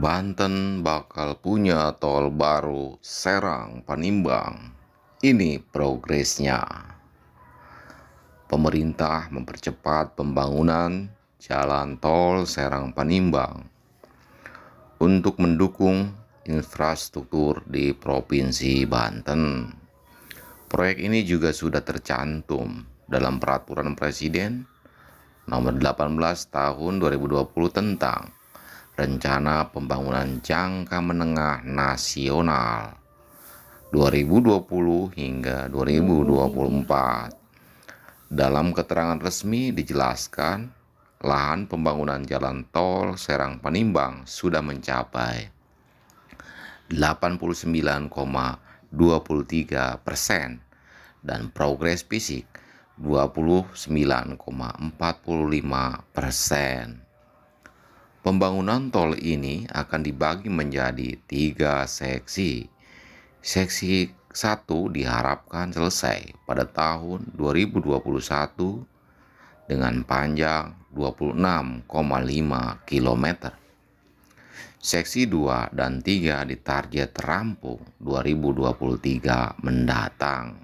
Banten bakal punya tol baru Serang Panimbang. Ini progresnya. Pemerintah mempercepat pembangunan jalan tol Serang Panimbang untuk mendukung infrastruktur di Provinsi Banten. Proyek ini juga sudah tercantum dalam Peraturan Presiden Nomor 18 Tahun 2020 tentang Rencana Pembangunan Jangka Menengah Nasional 2020 hingga 2024. Dalam keterangan resmi dijelaskan, lahan pembangunan jalan tol Serang Panimbang sudah mencapai 89,23% dan progres fisik 29,45%. Pembangunan tol ini akan dibagi menjadi 3 seksi. Seksi 1 diharapkan selesai pada tahun 2021 dengan panjang 26,5 km. Seksi 2 dan 3 ditarget rampung 2023 mendatang.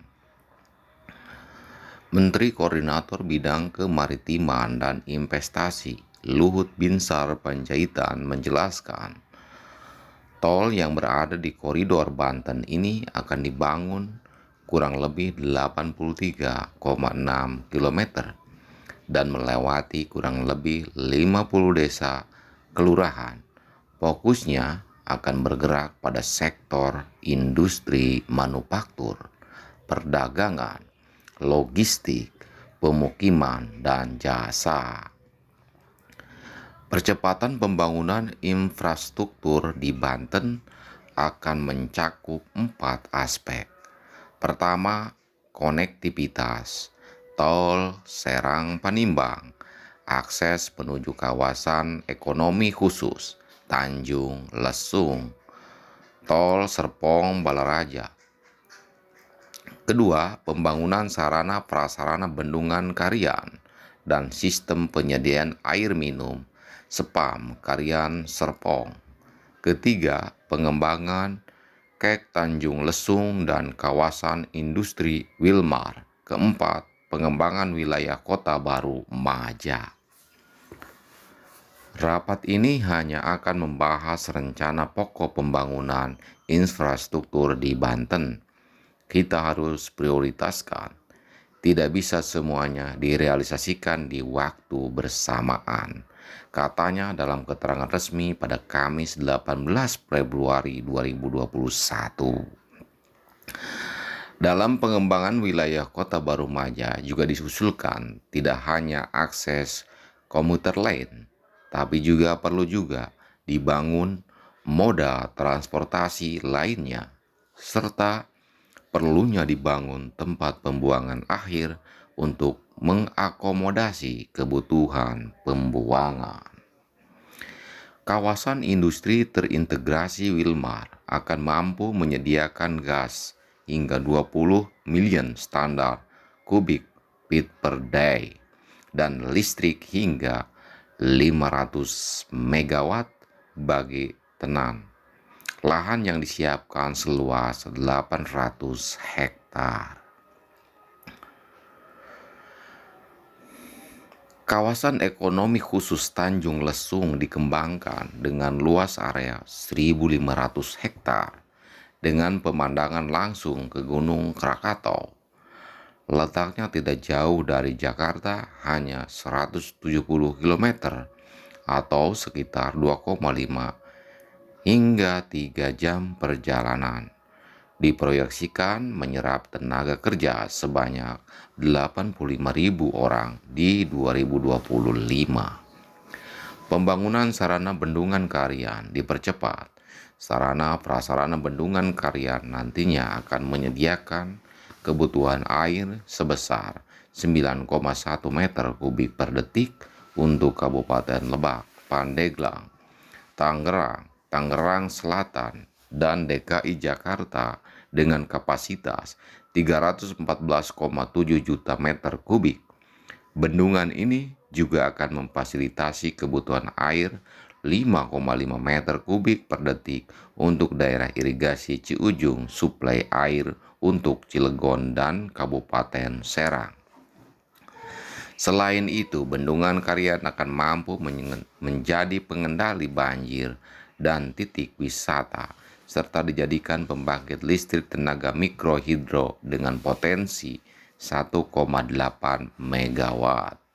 Menteri Koordinator Bidang Kemaritiman dan Investasi Luhut Binsar Panjaitan menjelaskan, tol yang berada di koridor Banten ini akan dibangun kurang lebih 83,6 km dan melewati kurang lebih 50 desa kelurahan. Fokusnya akan bergerak pada sektor industri manufaktur, perdagangan, logistik, pemukiman, dan jasa. Percepatan pembangunan infrastruktur di Banten akan mencakup 4 aspek. Pertama, konektivitas. Tol Serang Panimbang, akses menuju kawasan ekonomi khusus Tanjung Lesung, Tol Serpong Balaraja. Kedua, pembangunan sarana prasarana bendungan Karian dan sistem penyediaan air minum Spam Karian Serpong. Ketiga, pengembangan Kek Tanjung Lesung dan kawasan industri Wilmar. Keempat, pengembangan wilayah Kota Baru Maja. Rapat ini hanya akan membahas rencana pokok pembangunan infrastruktur di Banten. Kita harus prioritaskan. Tidak bisa semuanya direalisasikan di waktu bersamaan, katanya dalam keterangan resmi pada Kamis 18 Februari 2021. Dalam pengembangan wilayah Kota Baru Maja juga disusulkan tidak hanya akses komuter lain, tapi juga perlu dibangun moda transportasi lainnya, serta perlunya dibangun tempat pembuangan akhir untuk mengakomodasi kebutuhan pembuangan. Kawasan industri terintegrasi Wilmar akan mampu menyediakan gas hingga 20 million standar kubik feet per day dan listrik hingga 500 megawatt bagi Tenan. Lahan yang disiapkan seluas 800 hektar. Kawasan ekonomi khusus Tanjung Lesung dikembangkan dengan luas area 1.500 hektar dengan pemandangan langsung ke Gunung Krakatau. Letaknya tidak jauh dari Jakarta, hanya 170 km atau sekitar 2,5 hingga 3 jam perjalanan. Diproyeksikan menyerap tenaga kerja sebanyak 85.000 orang di 2025. Pembangunan sarana bendungan Karian dipercepat. Sarana prasarana bendungan Karian nantinya akan menyediakan kebutuhan air sebesar 9,1 meter kubik per detik untuk Kabupaten Lebak, Pandeglang, Tangerang Selatan, dan DKI Jakarta dengan kapasitas 314,7 juta meter kubik. Bendungan ini juga akan memfasilitasi kebutuhan air 5,5 meter kubik per detik untuk daerah irigasi Ciujung, suplai air untuk Cilegon dan Kabupaten Serang. Selain itu, Bendungan Karian akan mampu menjadi pengendali banjir dan titik wisata, serta dijadikan pembangkit listrik tenaga mikrohidro dengan potensi 1,8 megawatt.